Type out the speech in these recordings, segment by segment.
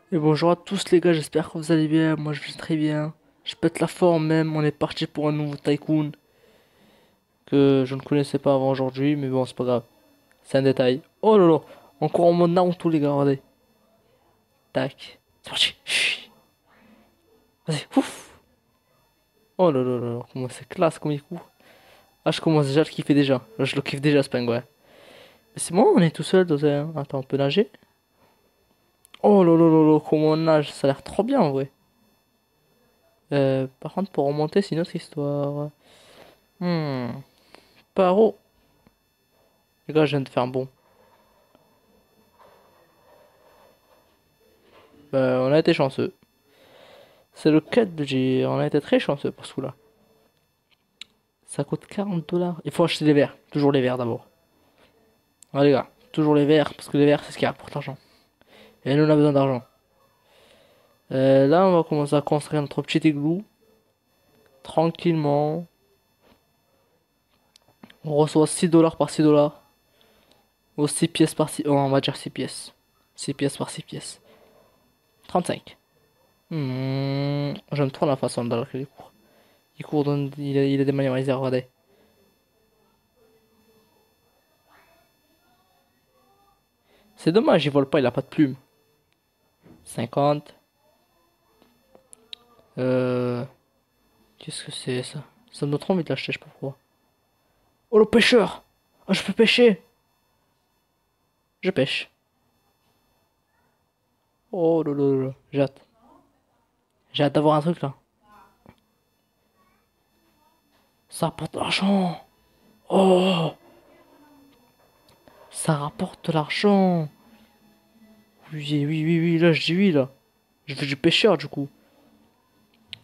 Et bonjour à tous les gars, j'espère que vous allez bien. Moi je vais très bien. Je pète la forme même. On est parti pour un nouveau tycoon que je ne connaissais pas avant aujourd'hui, mais bon, c'est pas grave. C'est un détail. Oh là là, encore en mode Naruto les gars, regardez. Tac. C'est parti. Chut. Vas-y, ouf. Oh là là là, comment c'est classe comme il court. Ah, je commence déjà à le kiffer déjà. Là, je le kiffe déjà ce pingouin. Mais c'est bon, on est tout seul dans un. Attends, on peut nager? Oh là là là là, comment on nage, ça a l'air trop bien en vrai. Par contre, pour remonter, c'est une autre histoire. Hmm. Paro. Les gars, je viens de faire un bon. Bah, on a été chanceux. C'est le cas de dire. On a été très chanceux pour ce coup-là. Ça coûte 40 $. Il faut acheter les verres. Toujours les verres d'abord. Ah, les gars, toujours les verres. Parce que les verres, c'est ce qui rapporte l'argent. Et nous, on a besoin d'argent. Là, on va commencer à construire notre petit igloo. Tranquillement. On reçoit 6 $ par 6 $. Ou 6 pièces par 6. Oh, on va dire 6 pièces. 6 pièces par 6 pièces. 35. J'aime trop la façon dont il court. Il court il a des manières réservées, regardez. C'est dommage, il vole pas, il a pas de plumes. 50. Euh... Qu'est-ce que c'est ça? Ça me donne trop envie de l'acheter, je sais pas pourquoi. Oh le pêcheur! Ah, je peux pêcher! Je pêche. Oh là. J'ai hâte. J'ai hâte d'avoir un truc là. Ça rapporte de l'argent! Oh! Ça rapporte de l'argent! Oui, là je dis oui là. Je fais du pêcheur du coup.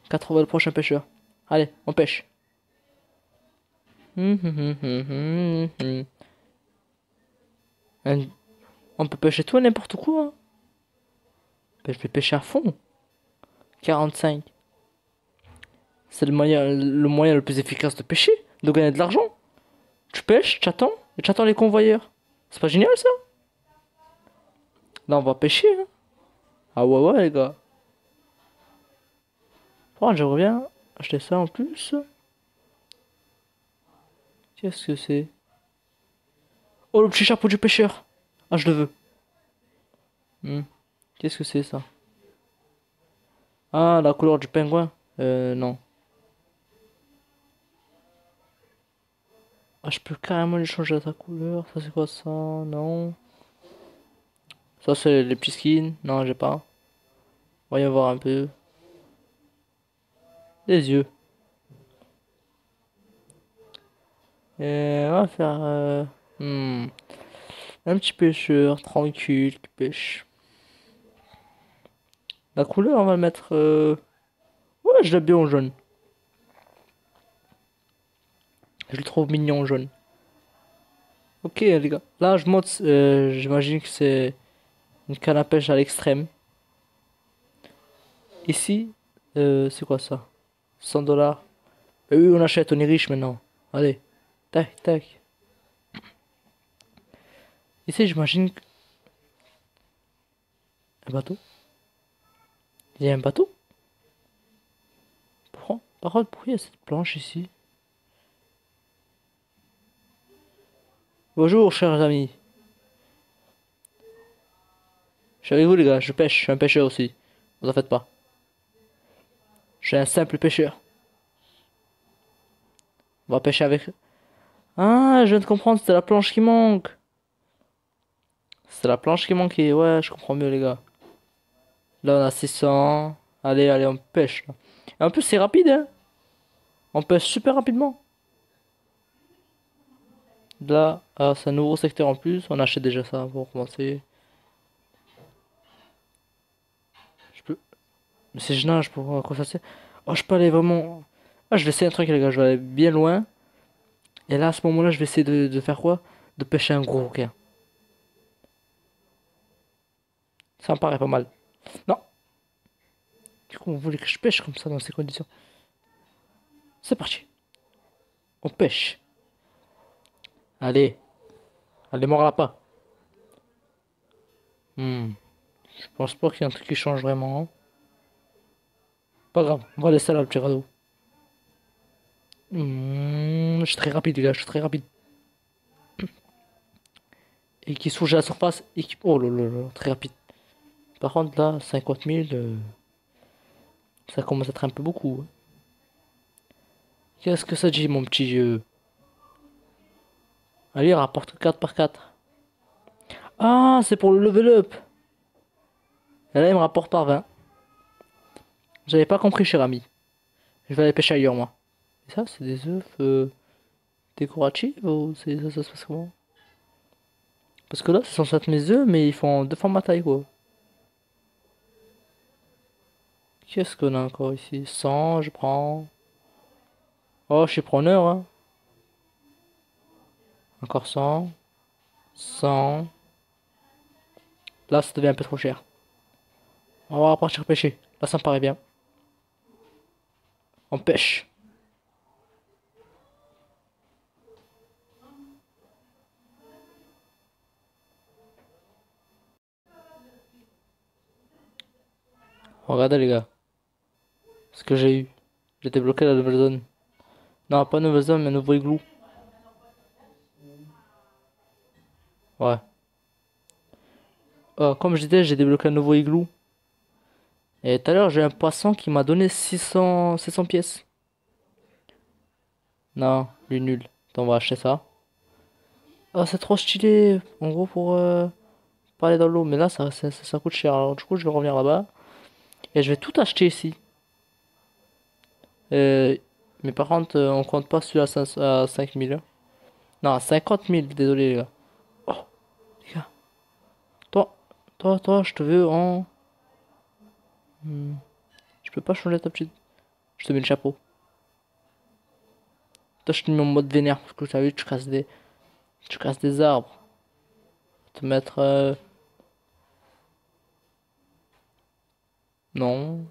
80 le prochain pêcheur. Allez, on pêche. Hein, on peut pêcher tout et n'importe quoi, hein. Ben, je vais pêcher à fond. 45. C'est le moyen le plus efficace de pêcher, de gagner de l'argent. Tu pêches, tu attends, et tu attends les convoyeurs. C'est pas génial ça? Là, on va pêcher, hein. Ah ouais, les gars. Oh, j'aimerais bien acheter ça en plus. Qu'est-ce que c'est? Oh, le petit chapeau du pêcheur. Ah, je le veux. Hmm. Qu'est-ce que c'est ça? Ah, la couleur du pingouin. Non. Ah, je peux carrément lui changer sa couleur. Ça, c'est quoi ça? Non. Ça, c'est les petits skins. Non, j'ai pas. Voyons voir un peu. Les yeux. Et on va faire un petit pêcheur tranquille qui pêche. La couleur, on va le mettre. Ouais, je l'aime bien en jaune. Je le trouve mignon en jaune. Ok, les gars. Là, je monte. J'imagine que c'est une canne à pêche à l'extrême. Ici, c'est quoi ça? 100 $. Oui, on achète, on est riche maintenant. Allez. Tac, tac. Ici, j'imagine un bateau. Il y a un bateau? Par contre, pourquoi il y a cette planche ici? Bonjour, chers amis. Je suis avec vous, les gars. Je pêche. Je suis un pêcheur aussi. Vous en faites pas. Je suis un simple pêcheur. On va pêcher avec. Ah, je viens de comprendre, c'était la planche qui manque. C'est la planche qui manquait. Ouais, je comprends mieux, les gars. Là, on a 600. Allez, on pêche, là. Et en plus, c'est rapide, hein. On pêche super rapidement. Là, ah, c'est un nouveau secteur en plus. On achète déjà ça pour commencer. Je peux. Mais c'est gênant, je peux voir à quoi ça sert. Oh, je peux aller vraiment. Ah, je vais essayer un truc, les gars. Je vais aller bien loin. Et là, à ce moment-là, je vais essayer de faire quoi? De pêcher un gros requin. Ça me paraît pas mal. Non. Du coup, on voulait que je pêche comme ça dans ces conditions. C'est parti. On pêche. Allez. Allez, mord à la pas. Je pense pas qu'il y ait un truc qui change vraiment, hein. Pas grave, on va laisser là le petit radeau. Je suis très rapide, les gars, je suis très rapide. Et qui souche à la surface et qui. Oh là là là, très rapide. Par contre, là, 50 000, ça commence à être un peu beaucoup, hein. Qu'est-ce que ça dit, mon petit jeu? Allez, il rapporte 4 par 4. Ah, c'est pour le level up. Et là, il me rapporte par 20. J'avais pas compris, cher ami. Je vais aller pêcher ailleurs, moi. Et ça, c'est des œufs décoratifs ou ça se passe comment? Parce que là, c'est censé être mes œufs, mais ils font deux fois ma taille, quoi. Qu'est-ce qu'on a encore ici? 100, je prends. Oh, je suis preneur, hein. Encore 100. 100. Là, ça devient un peu trop cher. On va partir pêcher. Là, ça me paraît bien. On pêche. Regardez, les gars. Ce que j'ai eu. J'ai débloqué la nouvelle zone. Non, pas nouvelle zone, mais nouveau igloo. Ouais. Comme je disais, j'ai débloqué un nouveau igloo. Et tout à l'heure, j'ai un poisson qui m'a donné 600 pièces. Non, lui nul. Donc, on va acheter ça. Ah, c'est trop stylé. En gros, pour aller dans l'eau. Mais là, ça coûte cher. Alors, du coup, je vais revenir là-bas. Et je vais tout acheter ici. Euh, mais par contre, on compte pas celui à 5 000, hein. Non, à 50 000. Désolé, les gars. Oh, les gars. Toi, toi, je te veux en. Hmm, je peux pas changer ta petite. Je te mets le chapeau. Toi, je te mets en mode vénère. Parce que tu as vu, tu casses des arbres. Te mettre. Non.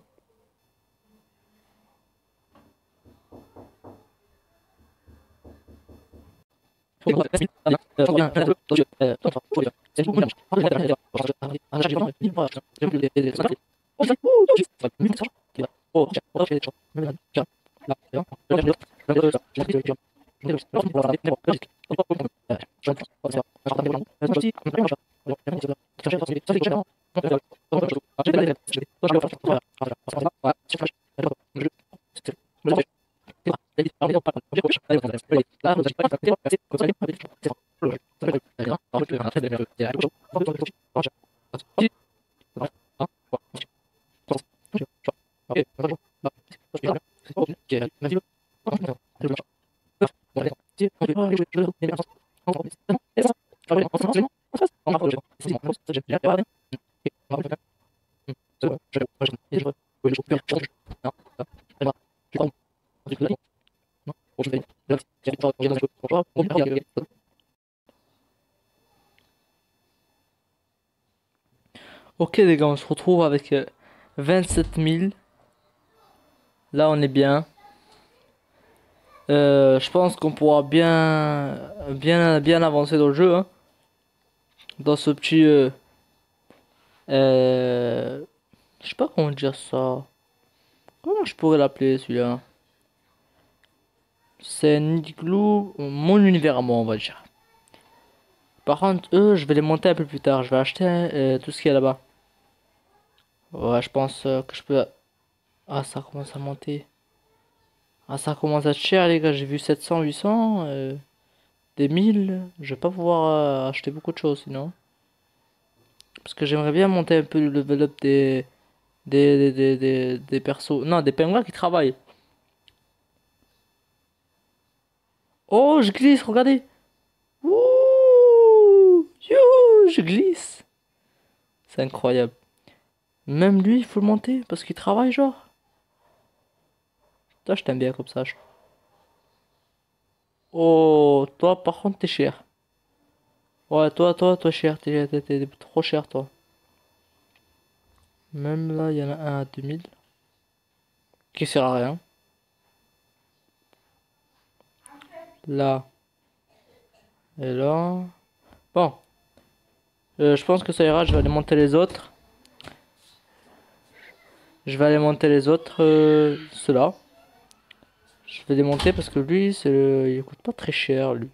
Ok les gars, on se retrouve avec 27 000. Là on est bien. Je pense qu'on pourra bien avancer dans le jeu, hein. Dans ce petit... je sais pas comment dire ça. Comment je pourrais l'appeler celui-là? C'est un igloo, mon univers à moi on va dire. Par contre, eux, je vais les monter un peu plus tard. Je vais acheter tout ce qu'il y a là-bas. Ouais, je pense que je peux... Ah, ça commence à monter. Ah, ça commence à être cher, les gars. J'ai vu 700, 800, des 1000. Je vais pas pouvoir acheter beaucoup de choses, sinon. Parce que j'aimerais bien monter un peu le level up des persos. Non, des pingouins qui travaillent. Oh, je glisse, regardez. Ouh, youhou, je glisse. C'est incroyable. Même lui, il faut le monter parce qu'il travaille, genre. Toi, je t'aime bien comme ça. Oh, toi, par contre, t'es cher. Ouais, toi, cher. T'es trop cher, toi. Même là, il y en a un à 2000 qui sert à rien. Là et là. Bon, je pense que ça ira. Je vais aller monter les autres. Je vais aller monter les autres, ceux-là. Je vais les monter parce que lui, il coûte pas très cher, lui.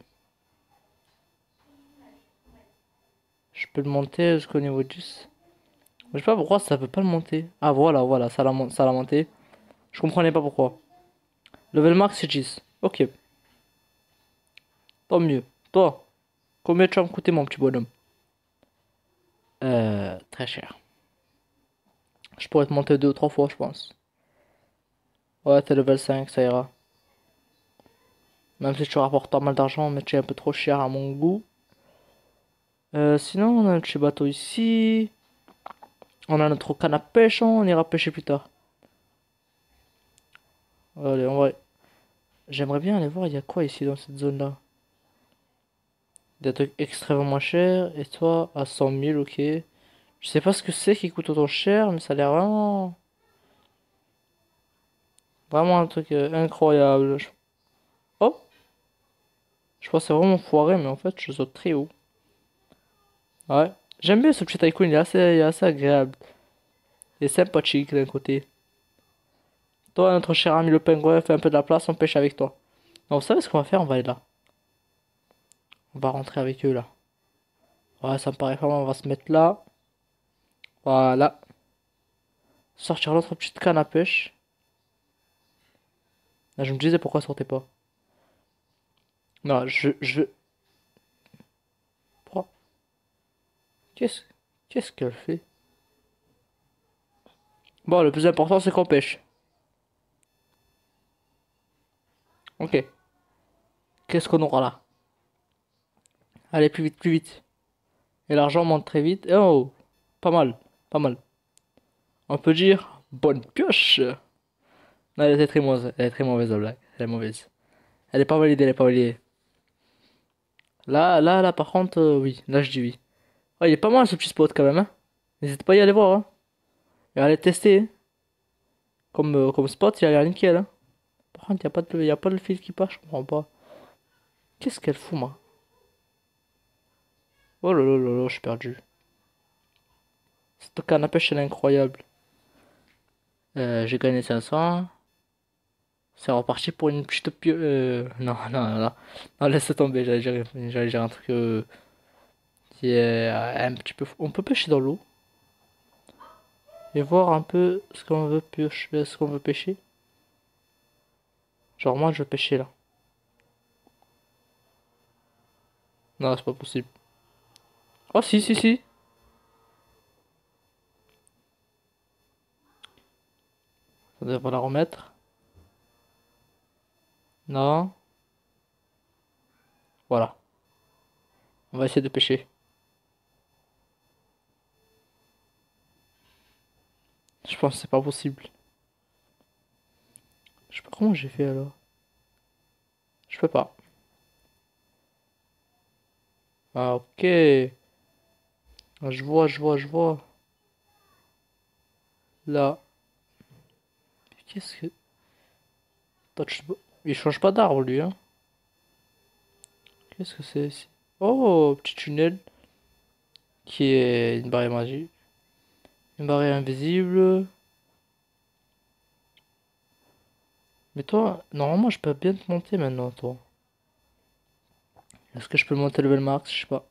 Je peux le monter jusqu'au niveau 10. Je sais pas pourquoi ça peut pas le monter. Ah voilà, voilà, ça l'a monté. Je comprenais pas pourquoi. Level max c'est 10. Ok, tant mieux. Toi, combien tu vas me coûter mon petit bonhomme? Très cher. Je pourrais te monter 2 ou 3 fois, je pense. Ouais, t'es level 5, ça ira. Même si tu rapportes pas mal d'argent, mais tu es un peu trop cher à mon goût. Sinon, on a un petit bateau ici. On a notre canne à pêche, hein, on ira pêcher plus tard. Allez, en vrai. J'aimerais bien aller voir, il y a quoi ici dans cette zone-là? Des trucs extrêmement chers. Et toi, à 100 000, ok. Je sais pas ce que c'est qui coûte autant cher, mais ça a l'air vraiment... Vraiment un truc incroyable. Oh! Je pensais vraiment foiré, mais en fait, je saute très haut. Ouais. J'aime bien ce petit tycoon, il est assez agréable. Il est sympathique d'un côté. Toi, notre cher ami le pingouin, fais un peu de la place, on pêche avec toi. Non, vous savez ce qu'on va faire? On va aller là. On va rentrer avec eux là. Ouais, ça me paraît vraiment, on va se mettre là. Voilà. Sortir notre petite canne à pêche. Là, je me disais pourquoi elle sortait pas. Non, je... Oh, Qu'est-ce... Qu'est-ce qu'elle fait? Bon, le plus important, c'est qu'on pêche. Ok. Qu'est-ce qu'on aura là? Allez, plus vite, plus vite. Et l'argent monte très vite. Oh, pas mal, pas mal. On peut dire bonne pioche. Non, elle était très mauvaise, elle est très mauvaise la blague. Elle est mauvaise. Elle est pas validée, elle est pas validée. Là, par contre, oui. Là, je dis oui. Oh, il est pas mal ce petit spot quand même, hein. N'hésite pas à y aller voir, hein. Et à aller tester, hein. Comme spot, il a l'air nickel, hein. Par contre, y a pas de fil qui part, je comprends pas. Qu'est-ce qu'elle fout, moi? Oh là là là là, je suis perdu. Cette canne à pêche, elle est incroyable. J'ai gagné 500. C'est reparti pour une petite non, non, non. Non, laisse tomber, j'allais dire un truc qui est un petit peu... On peut pêcher dans l'eau et voir un peu ce qu'on veut pêcher, ce qu'on veut pêcher. Genre moi, je veux pêcher là. Non, c'est pas possible. Oh si, si, si. Ça devrait la remettre. Non. Voilà. On va essayer de pêcher. Je pense que c'est pas possible. Je sais pas comment j'ai fait alors. Je peux pas. Ah, ok. Ah, je vois. Là. Qu'est-ce que... Attends, il change pas d'arbre lui, hein. Qu'est-ce que c'est ici? Oh, petit tunnel qui est une barrière magique. Une barrière invisible. Mais toi, normalement, je peux bien te monter maintenant, toi. Est-ce que je peux monter level max? Je sais pas.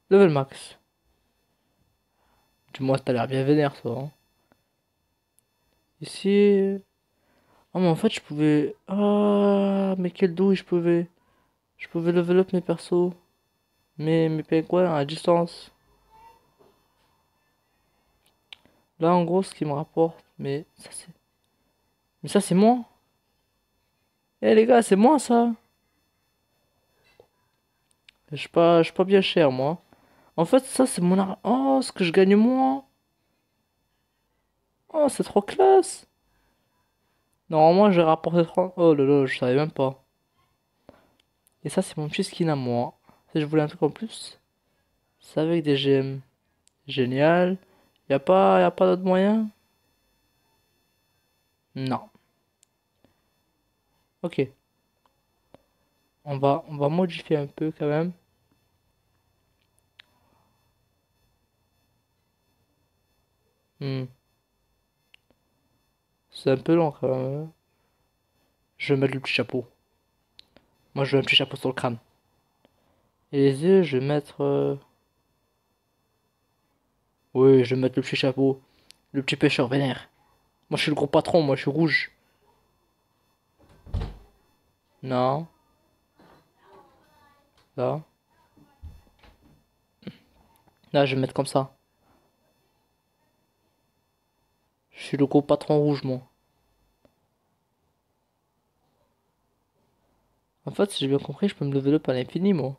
Level max. Du moins, t'as l'air bien vénère, toi, hein. Ici. Ah, mais en fait, je pouvais. Ah, mais quel douille, je pouvais. Je pouvais level up mes persos. Mes pingouins à distance. Là, en gros, ce qui me rapporte. Mais ça, c'est moi. Eh, les gars, c'est moi, ça. Je suis pas bien cher, moi. En fait, ça, c'est mon Oh, ce que je gagne moi. Oh, c'est trop classe. Normalement, j'ai rapporté 30. Oh là là, je savais même pas. Et ça, c'est mon petit skin à moi. Si je voulais un truc en plus, c'est avec des gemmes. Génial. Y a pas d'autre moyen? Non. Ok. On va modifier un peu quand même. Hmm. C'est un peu long quand même, hein. Je vais mettre le petit chapeau. Moi, je veux un petit chapeau sur le crâne. Et les yeux, je vais mettre. Oui, je vais mettre le petit chapeau. Le petit pêcheur vénère. Moi, je suis le gros patron, moi, je suis rouge. Non, là. Là, je vais mettre comme ça. Je suis le gros patron rouge, moi. En fait, si j'ai bien compris, je peux me lever up à l'infini, moi.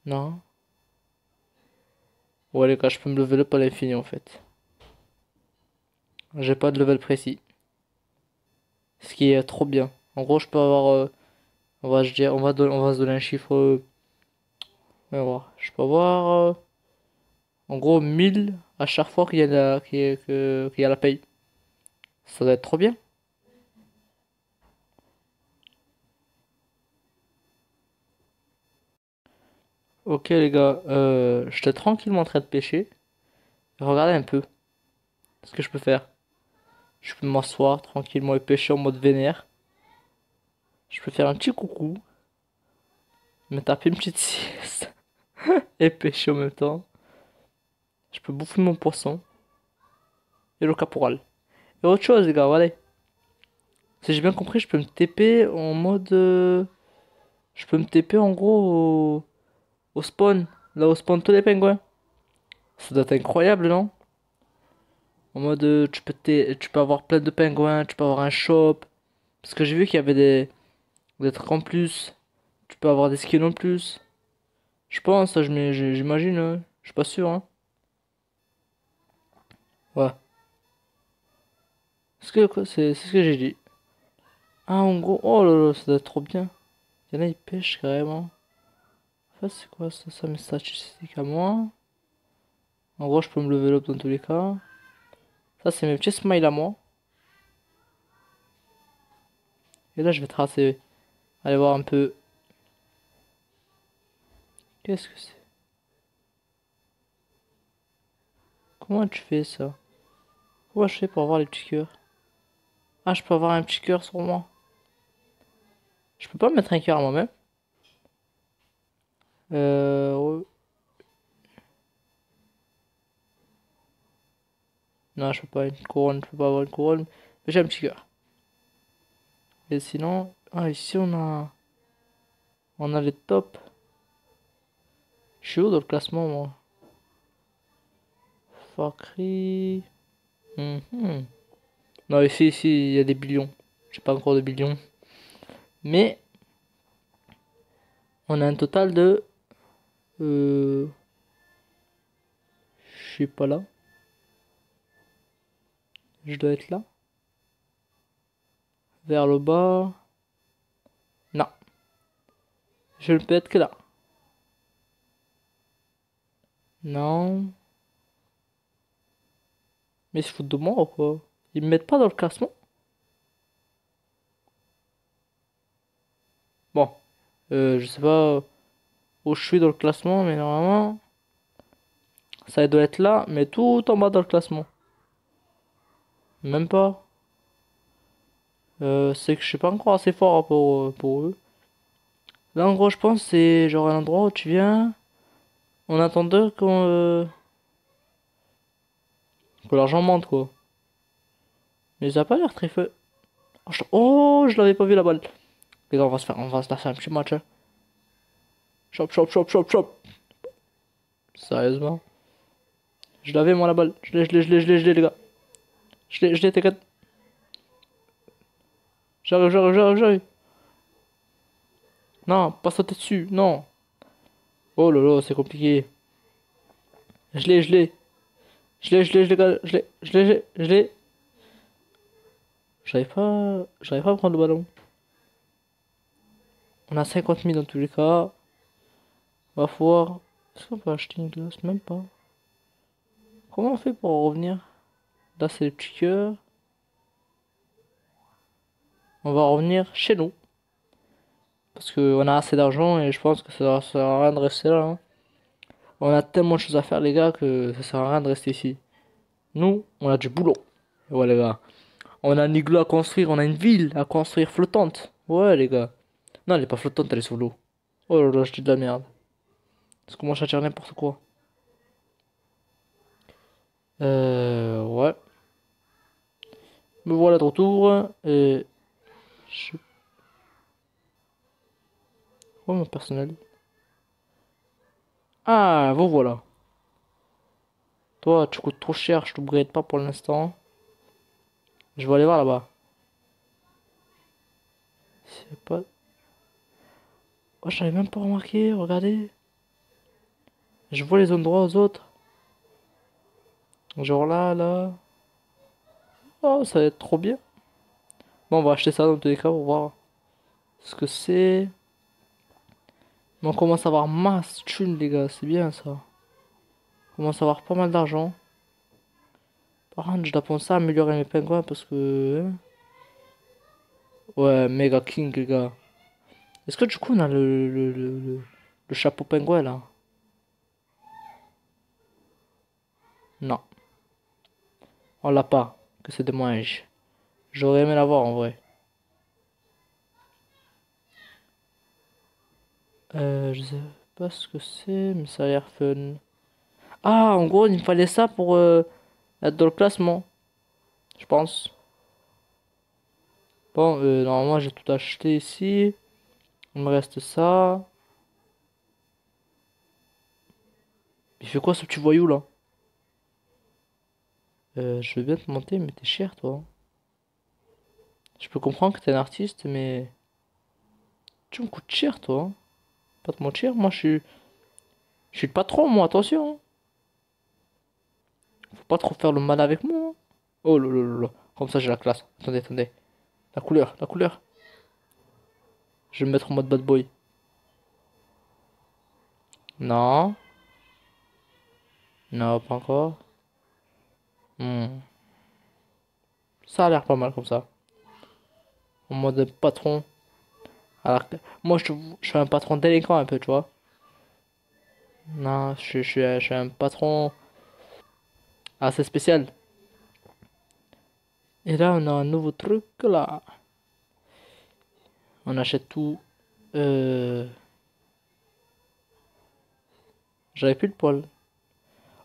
Non. Ouais, les gars, je peux me lever up à l'infini, en fait. J'ai pas de level précis. Ce qui est trop bien. En gros, je peux avoir. On va, je dire, on va se donner un chiffre. On va voir. Je peux avoir. En gros, 1000 à chaque fois qu'il y a qu'il y a la paye. Ça doit être trop bien. Ok, les gars, j'étais tranquillement en train de pêcher. Regardez un peu ce que je peux faire. Je peux m'asseoir tranquillement et pêcher en mode vénère. Je peux faire un petit coucou, me taper une petite sieste et pêcher en même temps. Je peux bouffer mon poisson et le caporal. Et autre chose, les gars, allez. Si j'ai bien compris, je peux me TP en mode. Je peux me TP en gros au spawn. Là où spawn tous les pingouins. Ça doit être incroyable, non? En mode, tu peux avoir plein de pingouins, tu peux avoir un shop. Parce que j'ai vu qu'il y avait des trucs en plus. Tu peux avoir des skins en plus. Je pense, ça, j'imagine, hein. Je suis pas sûr, hein. Ouais. C'est ce que j'ai dit. Ah, en gros, oh là là, ça doit être trop bien. Il y en a, ils pêchent carrément. En fait, c'est quoi ça? Ça, mes statistiques à moi. En gros, je peux me level up dans tous les cas. Ça, c'est mes petits smiles à moi. Et là, je vais tracer. Allez voir un peu. Qu'est-ce que c'est? Comment tu fais ça? Comment je fais pour avoir les petits cœurs? Ah, je peux avoir un petit cœur sur moi. Je peux pas mettre un cœur à moi-même. Ouais. Non, je peux pas une couronne. Je peux pas avoir une couronne. Mais j'ai un petit cœur. Et sinon, ah, ici on a les tops. Je suis où dans le classement, moi? Fakri. Mhm. Non, ici, il y a des billions. J'ai pas encore de billions. Mais on a un total de. Euh, je suis pas là. Je dois être là. Vers le bas. Non, je ne peux être que là. Non. Mais ils se foutent de moi ou quoi? Ils me mettent pas dans le classement? Bon, je sais pas où je suis dans le classement, mais normalement, ça doit être là, mais tout en bas dans le classement. Même pas. C'est que je suis pas encore assez fort pour eux. Là, en gros, je pense que c'est genre un endroit où tu viens en attendant que l'argent monte, quoi. Mais ça a pas l'air très feu. Oh, je l'avais pas vu la balle. Les gars, on va se la faire un petit match, hein. Chop, chop, chop, chop, chop. Sérieusement. Je l'avais, moi, la balle. Je l'ai, les gars. Je l'ai, t'inquiète. J'arrive. Non, pas sauter dessus, non. Oh là là, c'est compliqué. Je l'ai. Je l'ai. J'arrive pas à prendre le ballon. On a 50 000 dans tous les cas. Va falloir. Est-ce qu'on peut acheter une glace? Même pas. Comment on fait pour revenir? Là, c'est le petit cœur. On va revenir chez nous. Parce qu'on a assez d'argent et je pense que ça sert à rien de rester là, hein. On a tellement de choses à faire, les gars, que ça sert à rien de rester ici. Nous, on a du boulot. Ouais, les gars. On a un igloo à construire, on a une ville à construire flottante. Ouais, les gars. Non, elle est pas flottante, elle est sous l'eau. Oh là là, je dis de la merde. Est-ce que moi, je dire n'importe quoi? Ouais. Me voilà de retour. Et. Je... Ouais, mon personnel. Ah, vous voilà. Toi, tu coûtes trop cher, je t'upgrade pas pour l'instant. Je vais aller voir là-bas. C'est pas. Oh, j'avais même pas remarqué, regardez. Je vois les endroits aux autres. Genre là, là. Oh, ça va être trop bien. Bon, on va acheter ça dans tous les cas pour voir ce que c'est. Mais on commence à avoir masse thune, les gars, c'est bien ça. On commence à avoir pas mal d'argent. Par contre, je dois penser à améliorer mes pingouins parce que. Ouais, méga king, les gars. Est-ce que du coup, on a le chapeau pingouin là? Non, on l'a pas. Que c'est dommage. J'aurais aimé l'avoir en vrai. Je sais pas ce que c'est, mais ça a l'air fun. Ah, en gros, il me fallait ça pour être dans le classement, je pense. Bon, normalement, j'ai tout acheté ici. Il me reste ça. Il fait quoi ce petit voyou là? Je veux bien te monter, mais t'es cher toi. Je peux comprendre que t'es un artiste, mais tu me coûtes cher toi, hein. Pas te mentir, moi je suis le patron, moi, attention, hein. Faut pas trop faire le mal avec moi, hein. Oh là là là là. Comme ça j'ai la classe. Attendez, attendez. La couleur, la couleur. Je vais me mettre en mode bad boy. Non, non, pas encore. Hmm. Ça a l'air pas mal comme ça. En mode patron. Alors que moi je suis un patron délinquant un peu, tu vois. Non, je suis un patron assez spécial. Et là, on a un nouveau truc là. On achète tout. Euh... J'avais plus de poils.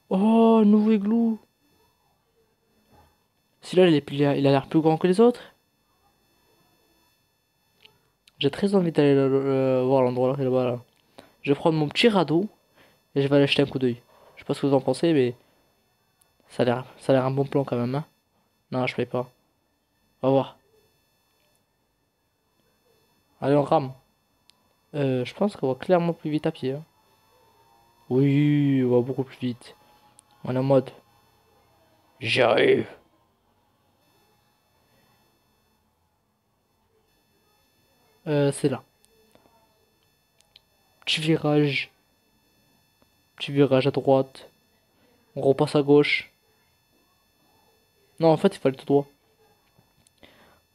Oh, nouveau igloo. Celui-là, il a l'air plus grand que les autres. J'ai très envie d'aller voir l'endroit là, là-bas là. Je vais prendre mon petit radeau et je vais aller jeter un coup d'œil. Je sais pas ce que vous en pensez, mais ça a l'air un bon plan quand même, hein. Non, je paye pas. On va voir. Allez, on rame. Je pense qu'on va clairement plus vite à pied, hein. Oui, on va beaucoup plus vite. On est en mode. J'arrive. C'est là. Petit virage. Petit virage à droite. On repasse à gauche. Non, en fait, il fallait tout droit.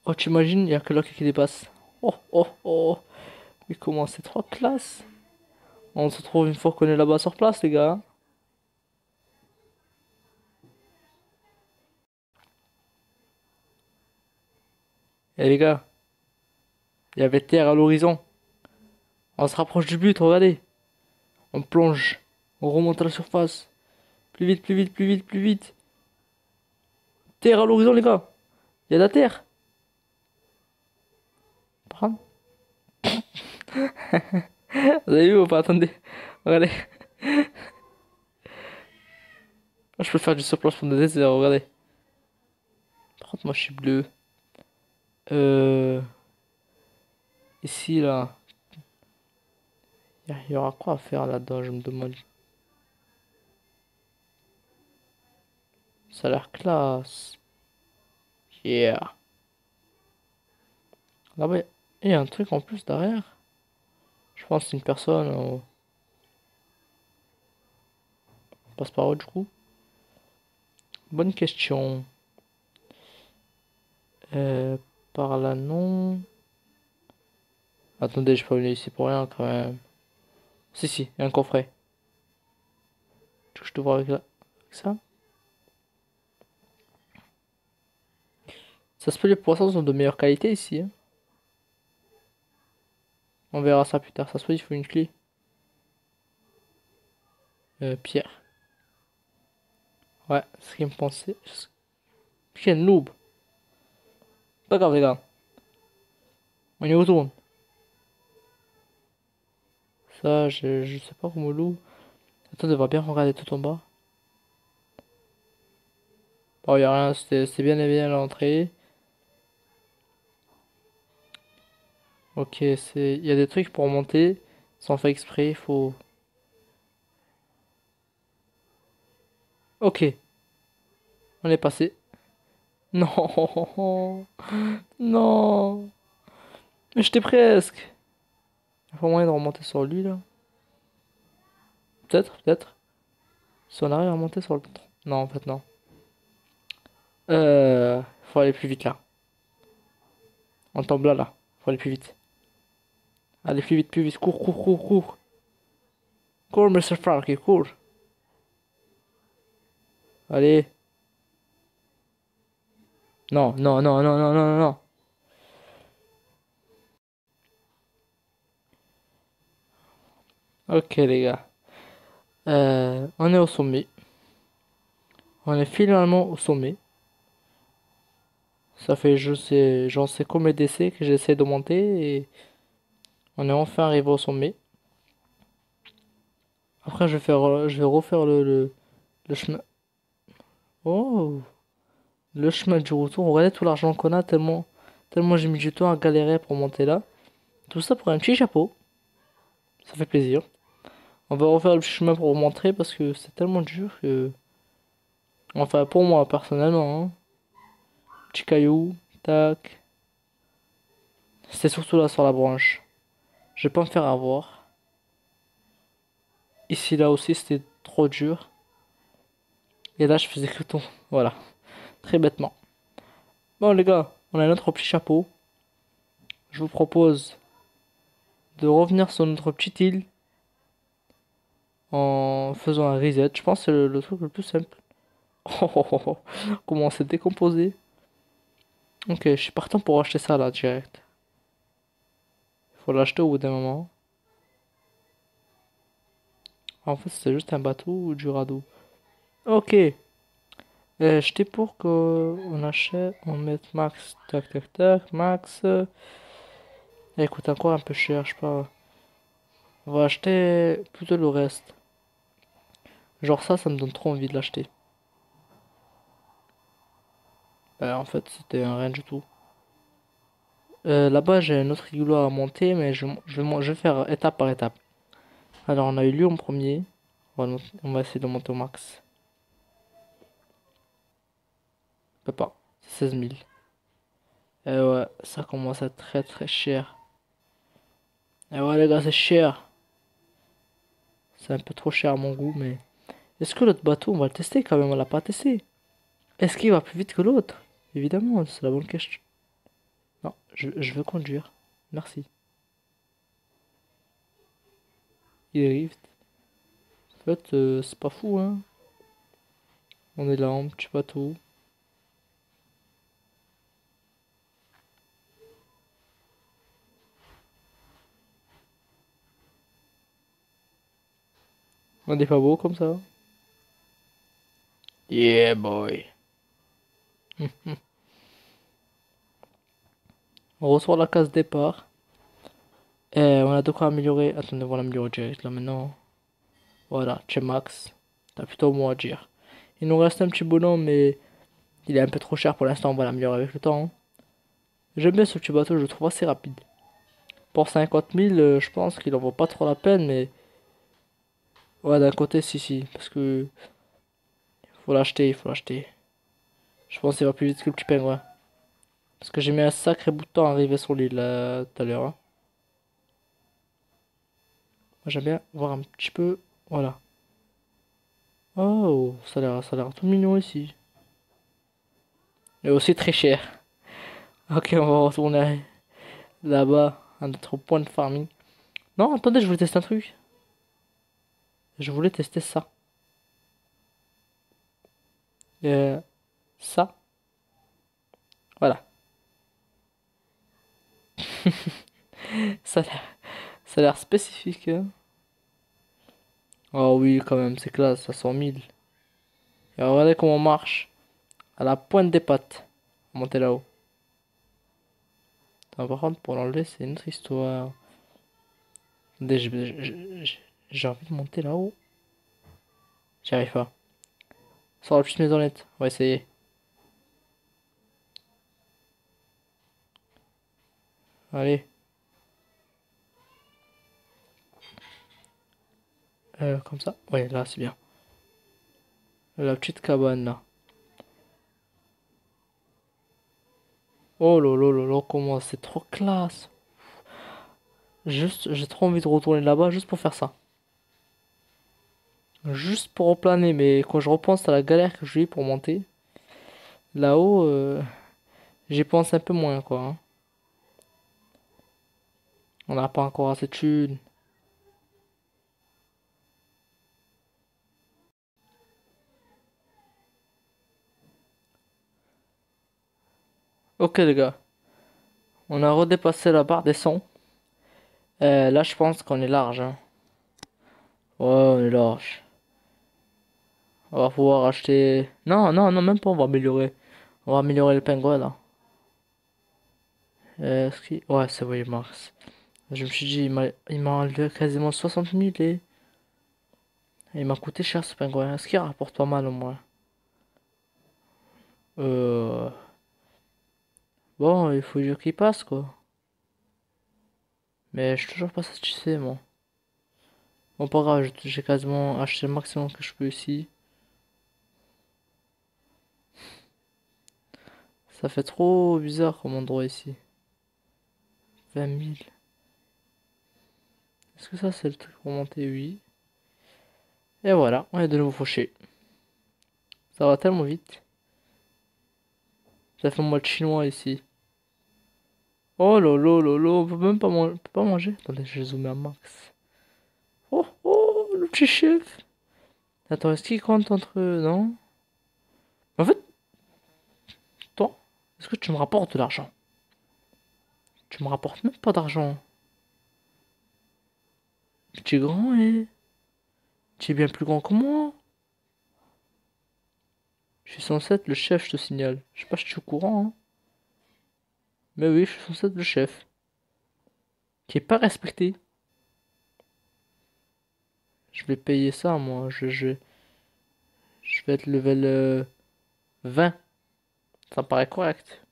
Oh, tu imagines, il y a que là qui dépasse. Oh, oh, oh. Mais comment c'est trois classes? On se retrouve une fois qu'on est là-bas sur place, les gars, hein. Eh les gars, il y avait terre à l'horizon. On se rapproche du but, regardez. On plonge. On remonte à la surface. Plus vite, plus vite, plus vite, plus vite. Terre à l'horizon, les gars. Il y a de la terre. Par contre, vous avez vu ou pas? Attendez. Regardez. Je peux faire du surplacement de désert, regardez. Par contre, moi, je suis bleu. Euh... Ici, là. Il y aura quoi à faire là-dedans, je me demande. Ça a l'air classe. Yeah. Là-bas, il y a un truc en plus derrière. Je pense que c'est une personne. On passe par où du coup? Bonne question. Euh, Par là, non. Attendez, je peux venir ici pour rien quand même. Si, si, il y a un coffret. Tu veux que je te vois avec ça? Ça se peut, les poissons sont de meilleure qualité ici, hein. On verra ça plus tard. Ça se peut, il faut une clé. Pierre. Ouais, c'est ce qu'il me pensait. Quel noob. Pas grave, les gars. On y retourne. Ça, je sais pas comment loup. Attends, on devrait bien regarder tout en bas. Bon, y a rien, c'est bien et bien l'entrée. Ok, il y a des trucs pour monter. Sans faire exprès, il faut. Ok, on est passé. Non, non. Mais j'étais presque. Il faut moyen de remonter sur lui là. Peut-être, peut-être. Si on arrive à monter sur le tronc. Non, en fait, non. Faut aller plus vite là. On tombe là, là. Faut aller plus vite. Allez, plus vite, plus vite. Cours, cours, cours, cours. Cours, Mr. Farky, cours. Allez. Non, non, non, non, non, non, non. Ok, les gars. On est au sommet. On est finalement au sommet. Ça fait, j'en sais combien d'essais que j'essaie de monter et on est enfin arrivé au sommet. Après, je vais refaire le chemin. Oh, le chemin du retour. Regardez tout l'argent qu'on a tellement j'ai mis du temps à galérer pour monter là. Tout ça pour un petit chapeau. Ça fait plaisir. On va refaire le chemin pour remonter parce que c'est tellement dur que, enfin, pour moi personnellement, hein. Petit caillou, tac. C'était surtout là sur la branche. Je vais pas me faire avoir. Ici, là aussi, c'était trop dur. Et là, je faisais que tout. Voilà. Très bêtement. Bon, les gars, on a notre petit chapeau. Je vous propose de revenir sur notre petite île en faisant un reset. Je pense que c'est le truc le plus simple. Oh, oh, oh, oh. Comment c'est décomposé. Ok, je suis partant pour acheter ça là, direct. Il faut l'acheter au bout d'un moment. En fait, c'est juste un bateau ou du radeau. Ok. J'étais pour qu'on achète, on mette max, tac tac tac, max. Il coûte encore un peu cher, je sais pas. On va acheter plutôt le reste. Genre ça me donne trop envie de l'acheter. En fait, c'était un rien du tout. Là-bas, j'ai un autre rigolo à monter, mais je vais faire étape par étape. Alors, on a eu lieu en premier. On va essayer de monter au max. On peut pas. C'est 16 000. Ouais, ça commence à être très très cher. Ouais, les gars, c'est cher. C'est un peu trop cher à mon goût, mais... Est-ce que l'autre bateau, on va le tester quand même? On l'a pas testé. Est-ce qu'il va plus vite que l'autre? Évidemment, c'est la bonne question. Non, je veux conduire. Merci. Il arrive. En fait, c'est pas fou, hein. On est là en petit bateau. On est pas beau comme ça. Yeah, boy. On reçoit la case départ. Et on a de quoi améliorer. Attendez, on va l'améliorer direct là maintenant. Voilà, chez Max. T'as plutôt mot à dire. Il nous reste un petit bonhomme, mais il est un peu trop cher pour l'instant. On va l'améliorer avec le temps, hein. J'aime bien ce petit bateau, je le trouve assez rapide. Pour 50 000, je pense qu'il en vaut pas trop la peine, mais ouais, d'un côté, si, si, parce que faut l'acheter, il faut l'acheter. Je pense qu'il va plus vite que le petit pingouin. Parce que j'ai mis un sacré bout de temps à arriver sur l'île tout à l'heure, hein. Moi, j'aime bien voir un petit peu. Voilà. Oh, ça a l'air tout mignon ici. Et aussi très cher. Ok, on va retourner là-bas à notre point de farming. Non, attendez, je voulais tester un truc. Je voulais tester ça. Euh, ça, voilà. Ça a l'air, ça a l'air spécifique, hein. Ah oui, quand même, c'est classe, à 100 000. Et regardez comment on marche. À la pointe des pattes. Monter là-haut. Attends, par contre, pour l'enlever, c'est une autre histoire. Attendez, j'ai envie de monter là-haut. J'y arrive pas. Sors la petite maisonnette. On va essayer. Allez. Comme ça. Ouais, là, c'est bien. La petite cabane, là. Oh là là là, comment c'est trop classe. Juste, j'ai trop envie de retourner là-bas juste pour faire ça. Juste pour replaner, mais quand je repense à la galère que j'ai eu pour monter, là-haut, j'y pense un peu moins, quoi, hein. On n'a pas encore assez de thunes. Ok, les gars. On a redépassé la barre des 100. Là, je pense qu'on est large, hein. Ouais, on est large. On va pouvoir acheter... Non, non, non, même pas, on va améliorer. On va améliorer le pingouin, là. Ouais, c'est vrai, Mars. Je me suis dit, il m'a enlevé quasiment 60 000 et il m'a coûté cher ce pingouin. Est-ce qu'il rapporte pas mal au moins? Euh... Bon, il faut dire qu'il passe, quoi. Mais je suis toujours pas satisfait, moi. Bon, pas grave, j'ai quasiment acheté le maximum que je peux ici. Ça fait trop bizarre comme endroit ici. 20 000. Est-ce que ça, c'est le truc pour monter? Oui. Et voilà, on est de nouveau fauché. Ça va tellement vite. Ça fait moi le chinois ici. Oh lolo lolo, on peut même pas, on peut pas manger. Attendez, je vais zoomer à max. Oh oh, le petit chef. Attends, est-ce qu'il compte entre eux? Non? En fait, toi, est-ce que tu me rapportes de l'argent? Tu me rapportes même pas d'argent. Tu es grand et tu es bien plus grand que moi. Je suis censé être le chef, je te signale. Je sais pas si tu es au courant, hein. Mais oui, je suis censé être le chef. Qui est pas respecté. Je vais payer ça, moi. Je vais être level 20. Ça me paraît correct.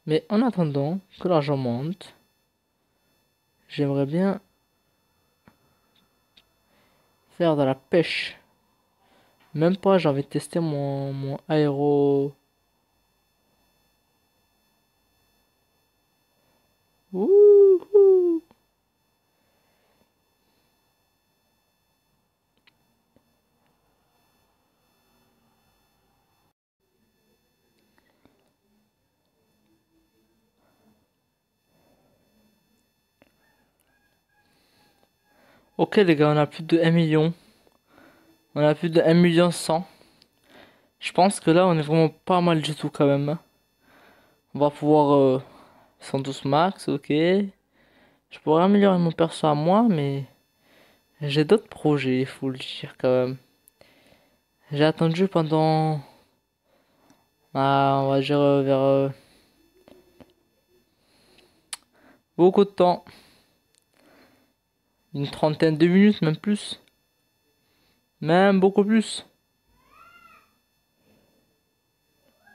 Mais en attendant que l'argent monte, j'aimerais bien faire de la pêche. Même pas, j'ai envie de tester mon aéro. Wouhou! Ok les gars, on a plus de 1 million. On a plus de 1 100 000. Je pense que là, on est vraiment pas mal du tout quand même, hein. On va pouvoir 112 max, ok. Je pourrais améliorer mon perso à moi, mais j'ai d'autres projets, il faut le dire quand même. J'ai attendu pendant, on va dire vers beaucoup de temps, une trentaine de minutes, même plus, même beaucoup plus.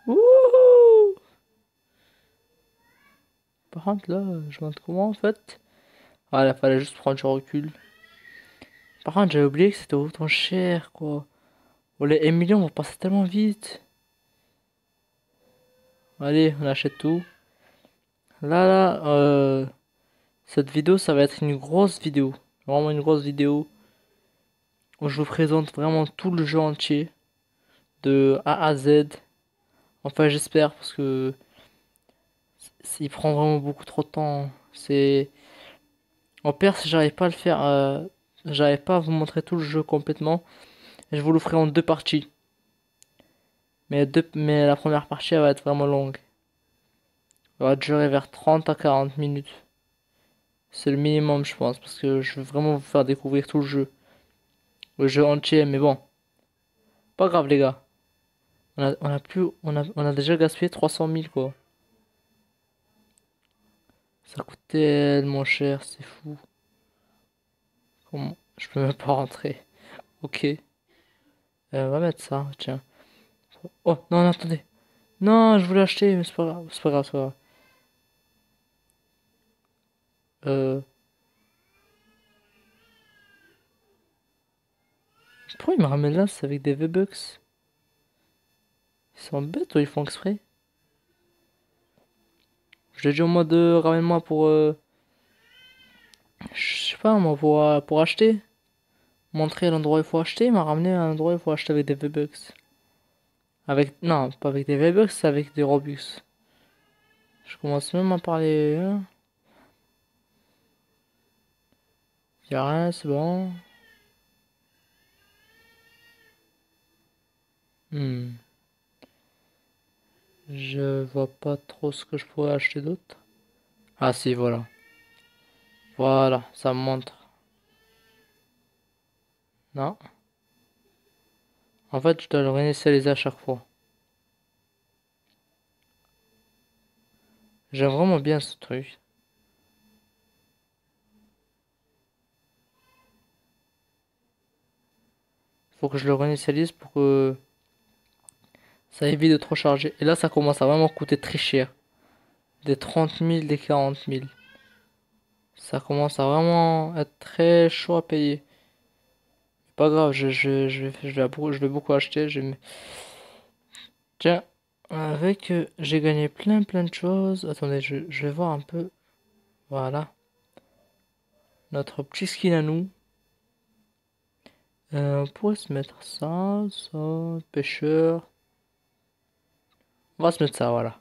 Wouhou! Par contre là, je me demande comment en fait. Voilà, fallait juste prendre du recul. Par contre, j'avais oublié que c'était autant cher, quoi. Oh, les 1 million vont passer tellement vite. Allez, on achète tout. Là, cette vidéo, ça va être une grosse vidéo. Vraiment une grosse vidéo où je vous présente vraiment tout le jeu entier, de A à Z. Enfin, j'espère, parce que il prend vraiment beaucoup trop de temps. C'est... Au pire, si j'arrive pas à le faire j'arrive pas à vous montrer tout le jeu complètement. Et je vous le ferai en deux parties. Mais la première partie, elle va être vraiment longue. Elle va durer vers 30 à 40 minutes. C'est le minimum, je pense, parce que je veux vraiment vous faire découvrir tout le jeu. Le jeu entier, mais bon. Pas grave, les gars. On a déjà gaspillé 300 000, quoi. Ça coûte tellement cher, c'est fou. Comment? Je peux même pas rentrer. Ok. On va mettre ça, tiens. Oh, non, non, attendez. Non, je voulais acheter, mais c'est pas grave, c'est pas grave, c'est pas grave. Euh, pourquoi ils me ramènent là, c'est avec des V-Bucks? Ils sont bêtes ou ils font exprès? Je l'ai dit au mode ramène-moi pour, je sais pas moi, pour acheter. Montrer l'endroit où il faut acheter, il m'a ramené à un endroit où il faut acheter avec des V-Bucks. Non, pas avec des V-Bucks, c'est avec des Robux. Je commence même à parler, hein. Y'a rien, c'est bon. Hmm. Je vois pas trop ce que je pourrais acheter d'autre. Ah si, voilà. Voilà, ça me montre. Non. En fait, je dois le réinitialiser à chaque fois. J'aime vraiment bien ce truc. Faut que je le réinitialise pour que ça évite de trop charger. Et là, ça commence à vraiment coûter très cher. Des 30 000, des 40 000. Ça commence à vraiment être très chaud à payer. Pas grave, je vais beaucoup acheter. Tiens, avec, j'ai gagné plein de choses. Attendez, je vais voir un peu. Voilà. Notre petit skin à nous. On pourrait se mettre ça, pêcheur. On va se mettre ça, voilà.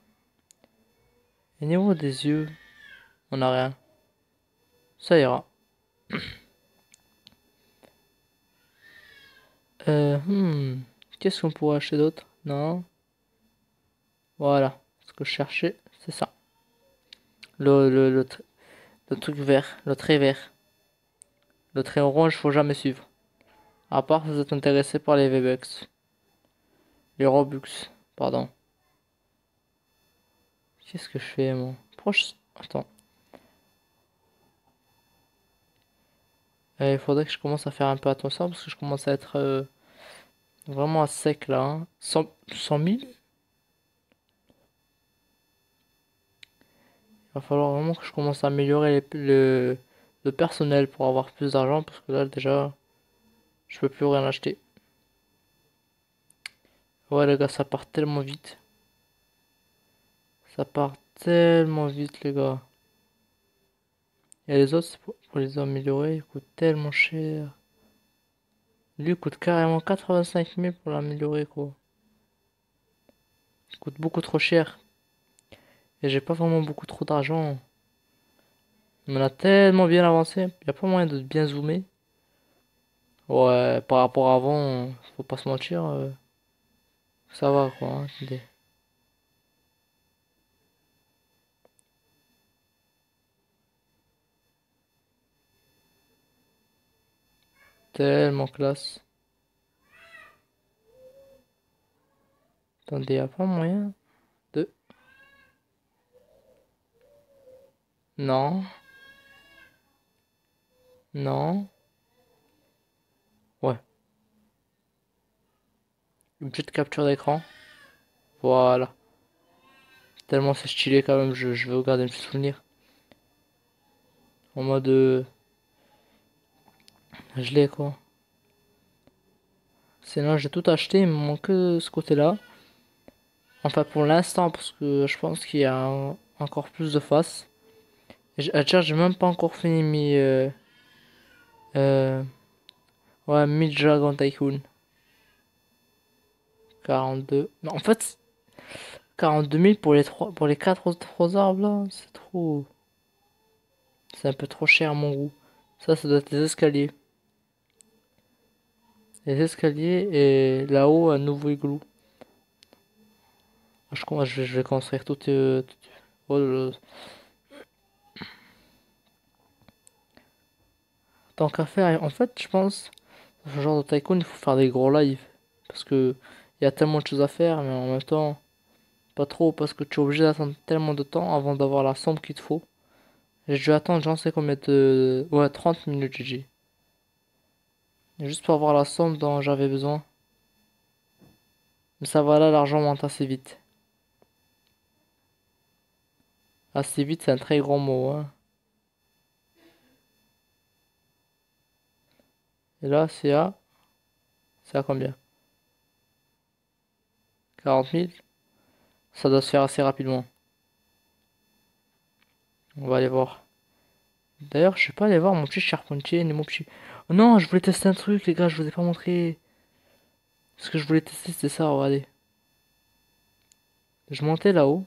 Et niveau des yeux, on a rien. Ça ira. Hmm. Qu'est-ce qu'on pourrait acheter d'autre? Non. Voilà. Ce que je cherchais, c'est ça. Le truc vert. Le trait vert. Le trait orange, faut jamais suivre. À part si vous êtes intéressé par les V-Bucks. Les Robux. Pardon. Qu'est-ce que je fais, moi? Attends. Il faudrait que je commence à faire un peu attention parce que je commence à être vraiment à sec là, hein. 100 000? Il va falloir vraiment que je commence à améliorer le personnel pour avoir plus d'argent parce que là déjà je peux plus rien acheter. Ouais les gars, ça part tellement vite. Ça part tellement vite les gars. Et les autres, pour les améliorer, ils coûtent tellement cher. Lui il coûte carrément 85 000 pour l'améliorer quoi. Il coûte beaucoup trop cher. Et j'ai pas vraiment beaucoup trop d'argent. On a tellement bien avancé, il n'y a pas moyen de bien zoomer. Ouais, par rapport à avant, faut pas se mentir, ça va quoi, hein, attendez. Tellement classe. Attendez, y a pas moyen de... Non, non, ouais. Une petite capture d'écran. Voilà. Tellement c'est stylé quand même, je vais regarder un petit souvenir. En mode... je l'ai quoi. Sinon j'ai tout acheté, il me manque que ce côté-là. Enfin pour l'instant, parce que je pense qu'il y a encore plus de faces. Tiens, j'ai même pas encore fini euh, ouais, mi Dragon Tycoon. 42. Non, en fait, 42 000 pour les 4 autres arbres là, c'est trop. C'est un peu trop cher à mon goût. Ça doit être des escaliers. les escaliers et là-haut un nouveau igloo. Ah, je vais construire tout. Oh, tant qu'à faire, en fait, je pense, dans ce genre de tycoon, il faut faire des gros lives. Parce que il y a tellement de choses à faire, mais en même temps, pas trop, parce que tu es obligé d'attendre tellement de temps avant d'avoir la somme qu'il te faut. J'ai dû attendre, j'en sais combien de. Ouais, 30 minutes, j'ai dit. Juste pour avoir la somme dont j'avais besoin. Mais ça va là, l'argent monte assez vite. Assez vite, c'est un très grand mot, hein. Et là, c'est à combien? 40 000. Ça doit se faire assez rapidement. On va aller voir. D'ailleurs, je vais pas aller voir mon petit charpentier ni mon petit. Oh non, je voulais tester un truc, les gars, je vous ai pas montré. Ce que je voulais tester, c'était ça, regardez. Je montais là-haut,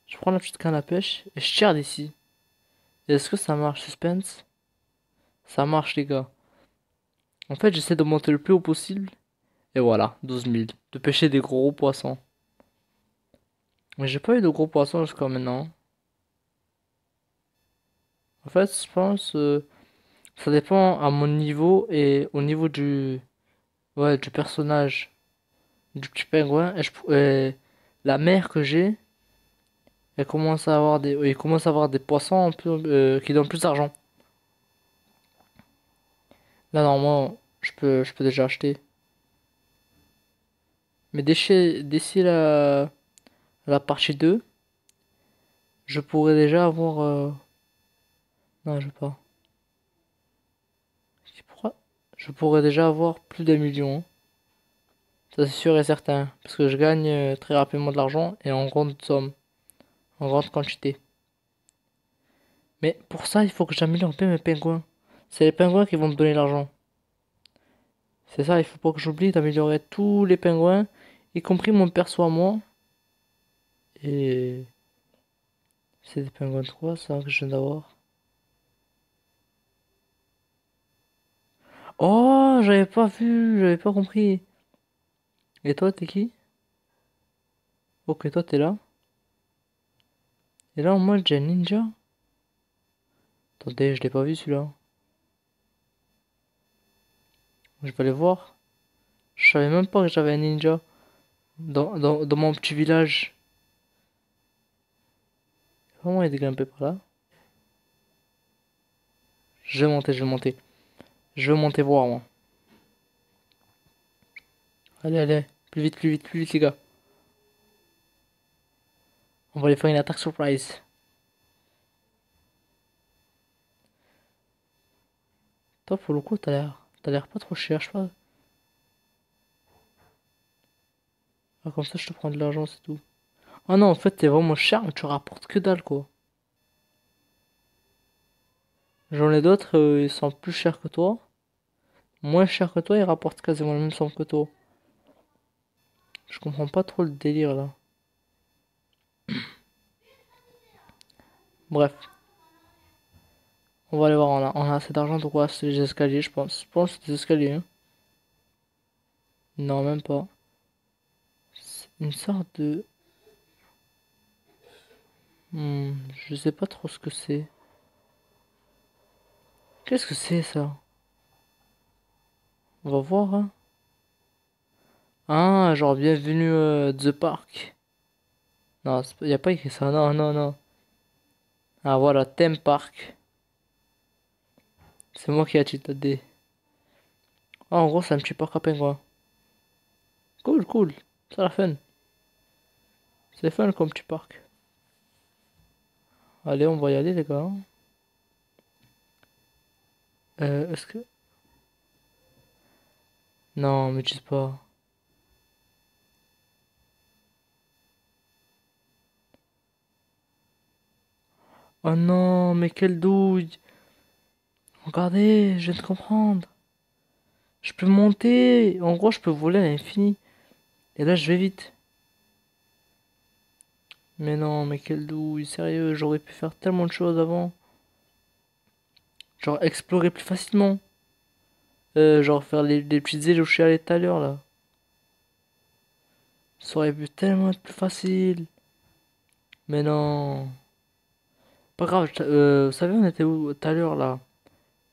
je prends la petite canne à pêche et je tire d'ici. Et est-ce que ça marche, suspense? Ça marche, les gars. En fait, j'essaie de monter le plus haut possible. Et voilà, 12 000. De pêcher des gros poissons. Mais j'ai pas eu de gros poissons jusqu'à maintenant. En fait, je pense, ça dépend à mon niveau et au niveau ouais, du personnage du petit pingouin. Et la mer que j'ai, il commence à avoir des poissons un peu, qui donnent plus d'argent. Là, normalement, je peux déjà acheter. Mais d'ici la partie 2, je pourrais déjà avoir, non, je veux pas. Pourquoi? Je pourrais déjà avoir plus d'1 million. Ça, c'est sûr et certain. Parce que je gagne très rapidement de l'argent et en grande somme, en grande quantité. Mais pour ça, il faut que j'améliore bien mes pingouins. C'est les pingouins qui vont me donner l'argent. C'est ça, il faut pas que j'oublie d'améliorer tous les pingouins, y compris mon perso à moi. Et c'est des pingouins de quoi ça que je viens d'avoir? Oh, j'avais pas vu, j'avais pas compris. Et toi, t'es qui? Ok, toi, t'es là. Et là, moi, j'ai un ninja. Attendez, je l'ai pas vu celui-là. Je vais aller voir. Je savais même pas que j'avais un ninja dans mon petit village. Comment il est grimpé par là? Je vais monter, je vais monter. Je vais monter voir, moi. Allez, allez. Plus vite, plus vite, plus vite, les gars. On va aller faire une attaque surprise. Toi, pour le coup, t'as l'air pas trop cher, je sais pas. Ah, comme ça, je te prends de l'argent, c'est tout. Ah non, en fait, t'es vraiment cher, mais tu rapportes que dalle, quoi. J'en ai d'autres, ils sont plus chers que toi. Moins chers que toi, ils rapportent quasiment le même somme que toi. Je comprends pas trop le délire, là. Bref, on va aller voir, on a assez d'argent pour quoi? C'est les escaliers, je pense. Je pense que c'est des escaliers, hein. Non, même pas. C'est une sorte de... je sais pas trop ce que c'est. Qu'est-ce que c'est, ça? On va voir, hein. Ah, genre, bienvenue, The Park. Non, y a pas écrit ça, non, non, non. Ah, voilà, Theme Park. C'est moi qui ai cheaté. Ah, en gros, c'est un petit parc à pingouins. Cool, cool. Ça la fun. C'est fun comme petit parc. Allez, on va y aller, les gars. Est-ce que... Non, me dis pas. Oh non, mais quelle douille. Regardez, je viens de comprendre. Je peux monter. En gros, je peux voler à l'infini. Et là, je vais vite. Mais non, mais quelle douille. Sérieux, j'aurais pu faire tellement de choses avant. Genre, explorer plus facilement. Genre faire les petites îles où je suis allé tout à l'heure là. Ça aurait pu tellement être plus facile. Mais non. Pas grave, vous savez, on était où tout à l'heure là?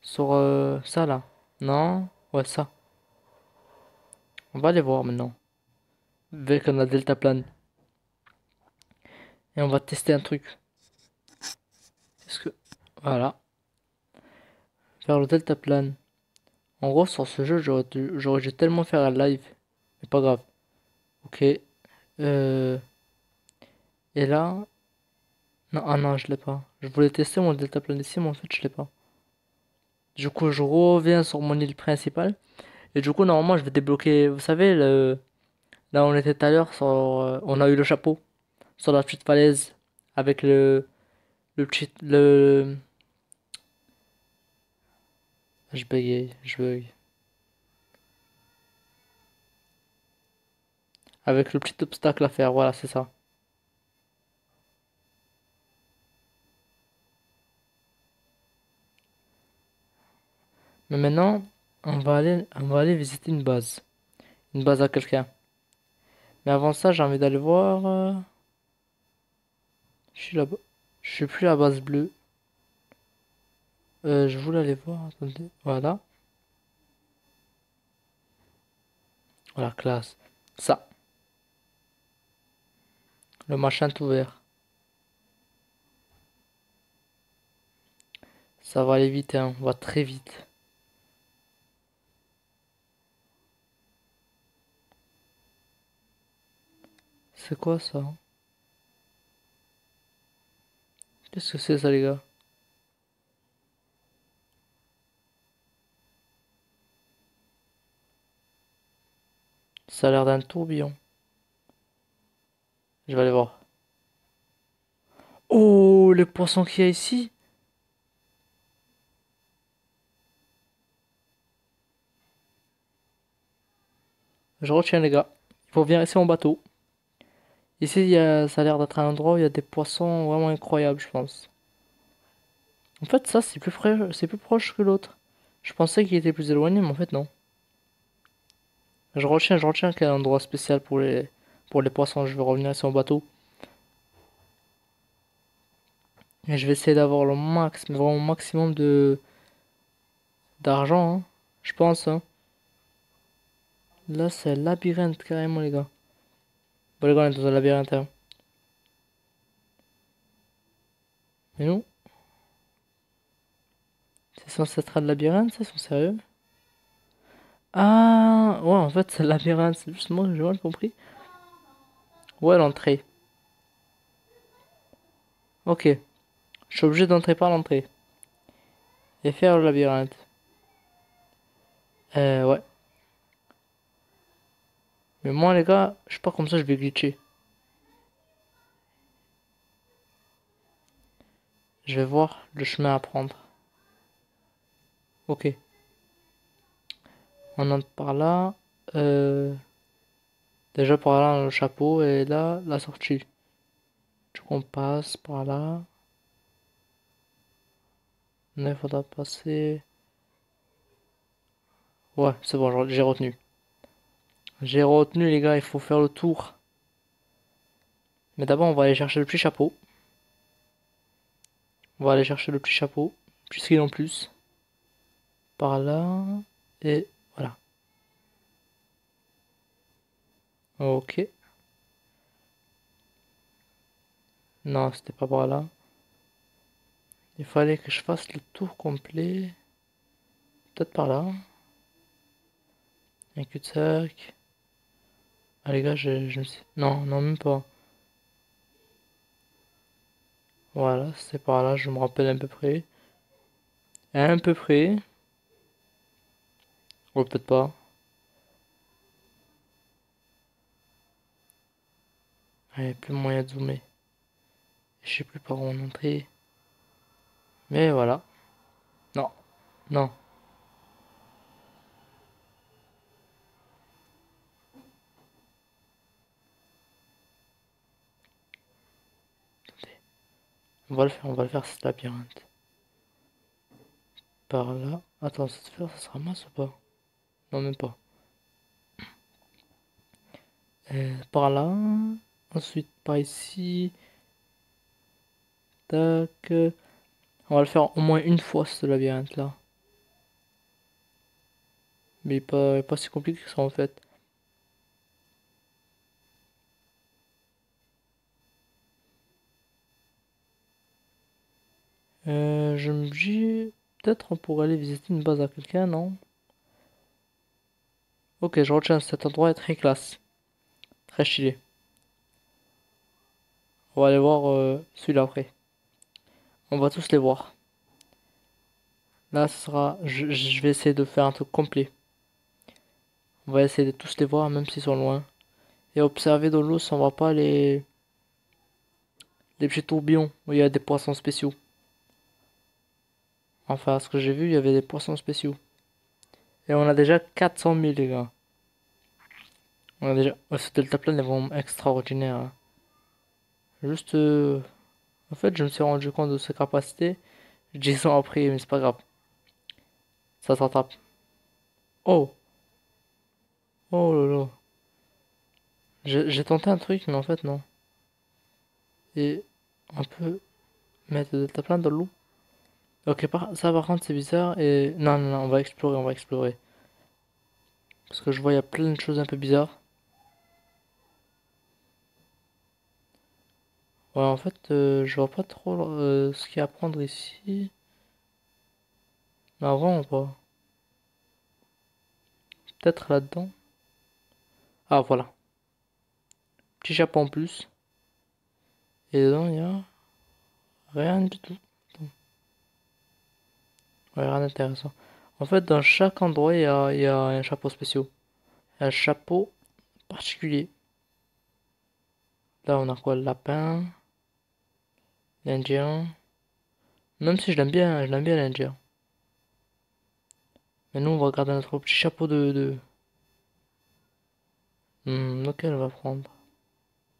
Sur ça là. Non? Ouais, ça. On va aller voir maintenant. Avec la deltaplane. Et on va tester un truc. Est-ce que. Voilà. Faire le deltaplane. En gros, sur ce jeu, j'aurais dû tellement faire un live. Mais pas grave. Ok. Euh, et là. Non, ah non, je l'ai pas. Je voulais tester mon deltaplane ici, mais en fait, je l'ai pas. Du coup, je reviens sur mon île principale. Et du coup, normalement, je vais débloquer. Vous savez, là où on était tout à l'heure, on a eu le chapeau. Sur la petite falaise. Avec le petit. Je bégaye, je bug. Avec le petit obstacle à faire, voilà, c'est ça. Mais maintenant, on va aller visiter une base. Une base à quelqu'un. Mais avant ça, j'ai envie d'aller voir. Je suis là-bas. Je suis plus à la base bleue. Je voulais aller voir. Attendez. Voilà. Voilà, classe. Ça. Le machin tout vert. Ça va aller vite, hein. On va très vite. C'est quoi ça? Qu'est-ce que c'est ça, les gars? Ça a l'air d'un tourbillon. Je vais aller voir. Oh, les poissons qu'il y a ici. Je retiens, les gars. Il faut venir ici en bateau. Ici, ça a l'air d'être un endroit où il y a des poissons vraiment incroyables, je pense. En fait, ça, c'est plus proche que l'autre. Je pensais qu'il était plus éloigné, mais en fait, non. Je retiens qu'il y a un endroit spécial pour les poissons. Je vais revenir ici en bateau. Et je vais essayer d'avoir le max, mais vraiment le maximum d'argent, hein. Je pense, hein. Là, c'est un labyrinthe, carrément, les gars. Bon, les gars, on est dans un labyrinthe, hein. Mais nous, c'est censé être un labyrinthe, ça, ils sont sérieux? Ah, ouais, en fait, c'est le labyrinthe. C'est juste moi, j'ai mal compris. Ouais, l'entrée. Ok. Je suis obligé d'entrer par l'entrée. Et faire le labyrinthe. Ouais. Mais moi, les gars, je sais pas comme ça, je vais glitcher. Je vais voir le chemin à prendre. Ok. On entre par là. Euh, Déjà par là, le chapeau. Et là, la sortie. Du coup, on passe par là. Là, il faudra passer. Ouais, c'est bon, j'ai retenu. J'ai retenu, les gars, il faut faire le tour. Mais d'abord, on va aller chercher le petit chapeau. On va aller chercher le petit chapeau. Puisqu'il est en plus. Par là. Et voilà. Ok. Non, c'était pas par là. Il fallait que je fasse le tour complet. Peut-être par là. Un cul-de-sac. Ah les gars, je me suis... Non, non, même pas. Voilà, c'est par là, je me rappelle à peu près. À peu près. Ou peut-être pas. Il n'y a plus moyen de zoomer. Je sais plus par où on entrait. Mais voilà. Non, non. On va le faire cet labyrinthe. Par là. Attends, ça se fait, ça sera masse ou pas? Non, même pas. Par là. Ensuite, par ici. Tac. On va le faire au moins une fois, ce labyrinthe là. Mais pas si compliqué que ça en fait. Je me dis, peut-être on pourrait aller visiter une base à quelqu'un, non? Ok, je retiens, cet endroit est très classe. Très stylé. On va aller voir celui-là après. On va tous les voir. Là, ce sera. Je vais essayer de faire un truc complet. On va essayer de tous les voir, même s'ils sont loin. Et observer dans l'eau si on voit pas les petits tourbillons où il y a des poissons spéciaux. Enfin, ce que j'ai vu, il y avait des poissons spéciaux. Et on a déjà 400 000, les gars. On a déjà. Ouais, ce deltaplane est vraiment extraordinaire, hein. Juste. En fait, je me suis rendu compte de ses capacités. 10 ans après, mais c'est pas grave. Ça se rattrape. Oh! Oh là là. J'ai tenté un truc, mais en fait, non. Et on peut mettre le deltaplane dans l'eau. Ok, ça par contre, c'est bizarre. Et non, non, non, on va explorer, on va explorer. Parce que je vois, il y a plein de choses un peu bizarres. Ouais, en fait, je vois pas trop ce qu'il y a à prendre ici. Non, vraiment pas. Peut-être là-dedans. Ah, voilà. Petit chapeau en plus. Et dedans, il y a rien du tout. Ouais, rien d'intéressant. En fait, dans chaque endroit, il y a un chapeau spécial. Un chapeau particulier. Là, on a quoi? Le lapin, l'Indien. Même si je l'aime bien l'Indien. Mais nous, on va garder notre petit chapeau de... lequel on va prendre?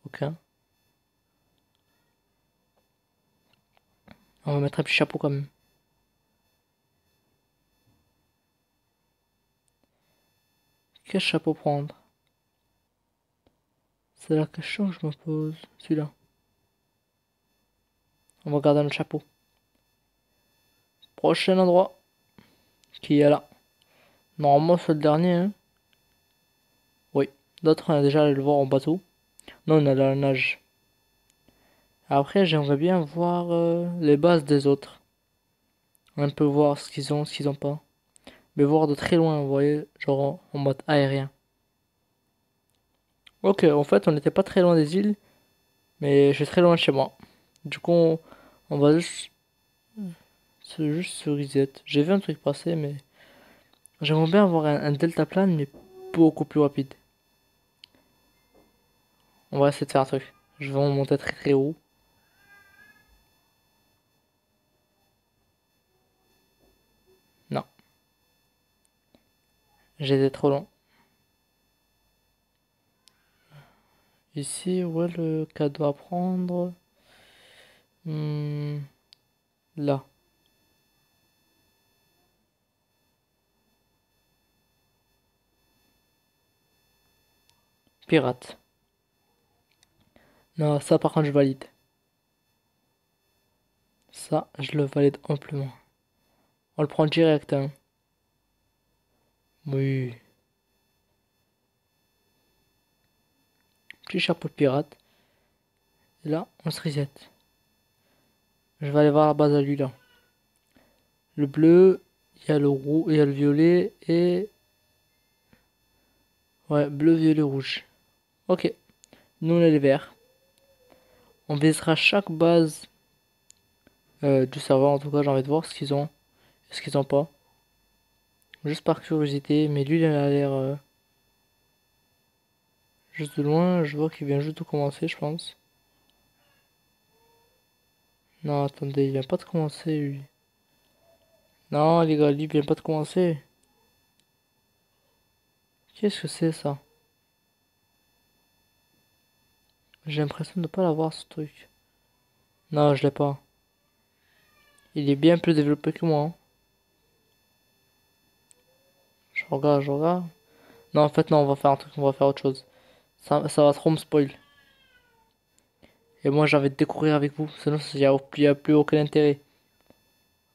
Aucun. On va mettre un petit chapeau quand même. Quel chapeau prendre? C'est la question que je me pose. Celui-là. On va garder notre chapeau. Prochain endroit. Qui est là. Normalement, c'est le dernier, hein. Oui. D'autres, on a déjà allé le voir en bateau. Non, on a la nage. Après, j'aimerais bien voir les bases des autres. Un peu voir ce qu'ils ont pas. Mais voir de très loin, vous voyez, genre en mode aérien. Ok, en fait, on n'était pas très loin des îles, mais je suis très loin de chez moi. Du coup, on va juste se reset. J'ai vu un truc passer, mais j'aimerais bien avoir un deltaplane, mais beaucoup plus rapide. On va essayer de faire un truc. Je vais en monter très très haut. Non, j'étais trop long. Ici, où est le cadeau à prendre? Hmm, là. Pirate. Non, ça par contre, je valide. Ça, je le valide amplement. On le prend direct, hein. Oui. Petit chapeau de pirate. Et là, on se reset. Je vais aller voir la base à lui là. Le bleu, il y a le roux, il y a le violet et... Ouais, bleu, violet, rouge. Ok. Nous, on est les verts. On visitera chaque base du serveur. En tout cas, j'ai envie de voir ce qu'ils ont. Ce qu'ils ont pas. Juste par curiosité. Mais lui, il a l'air... juste de loin. Je vois qu'il vient juste de commencer, je pense. Non, attendez, il vient pas de commencer, lui. Non, les gars, lui, il vient pas de commencer. Qu'est-ce que c'est, ça? J'ai l'impression de ne pas l'avoir, ce truc. Non, je l'ai pas. Il est bien plus développé que moi, hein. Je regarde. Non, en fait, non, on va faire un truc, on va faire autre chose. Ça va trop me spoil. Et moi, j'ai envie de découvrir avec vous. Sinon, y a plus aucun intérêt.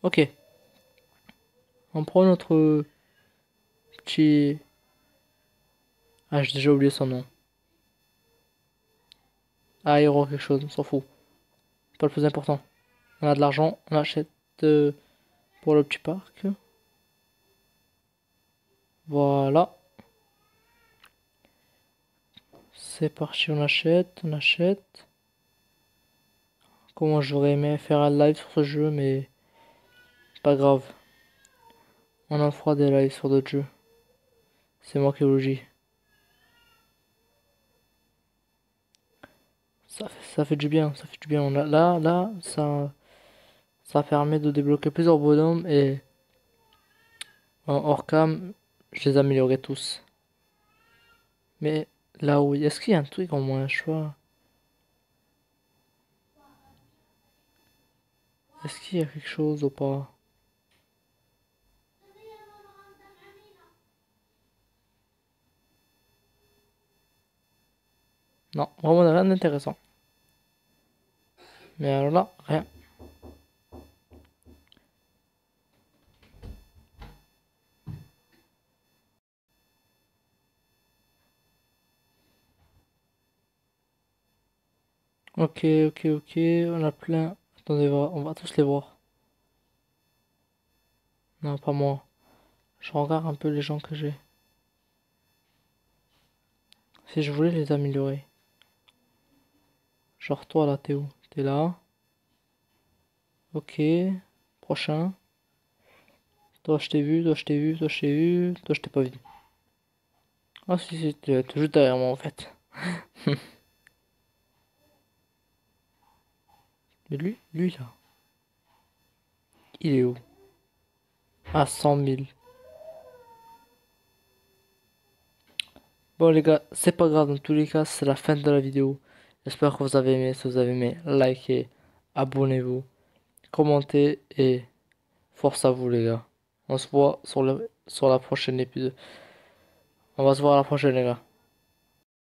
Ok, on prend notre petit... Ah, j'ai déjà oublié son nom. Ah, Hero quelque chose, on s'en fout. C'est pas le plus important. On a de l'argent, on achète pour le petit parc. Voilà. C'est parti, on achète, on achète. Comment j'aurais aimé faire un live sur ce jeu, mais pas grave. On en fera des lives sur d'autres jeux. C'est moi qui vous le dis. Ça fait du bien, ça fait du bien. Là, ça permet de débloquer plusieurs bonhommes et en hors cam, je les améliorais tous. Mais là où, est-ce qu'il y a un truc en moins, je vois. Est-ce qu'il y a quelque chose ou pas? Non, vraiment rien d'intéressant. Mais alors là, rien. Ok, on a plein. Attendez, on va tous les voir. Non, pas moi. Je regarde un peu les gens que j'ai. Si je voulais les améliorer. Genre toi là, t'es où? T'es là. Ok. Prochain. Toi, je t'ai vu, toi, je t'ai vu, toi, je t'ai vu, toi, je t'ai pas vu. Ah, si, t'es juste derrière moi en fait. Mais lui là, il est où? À 100 000. Bon, les gars, c'est pas grave, dans tous les cas, c'est la fin de la vidéo. J'espère que vous avez aimé. Si vous avez aimé, likez, abonnez-vous, commentez et force à vous, les gars. On se voit sur la prochaine épisode. On va se voir à la prochaine, les gars.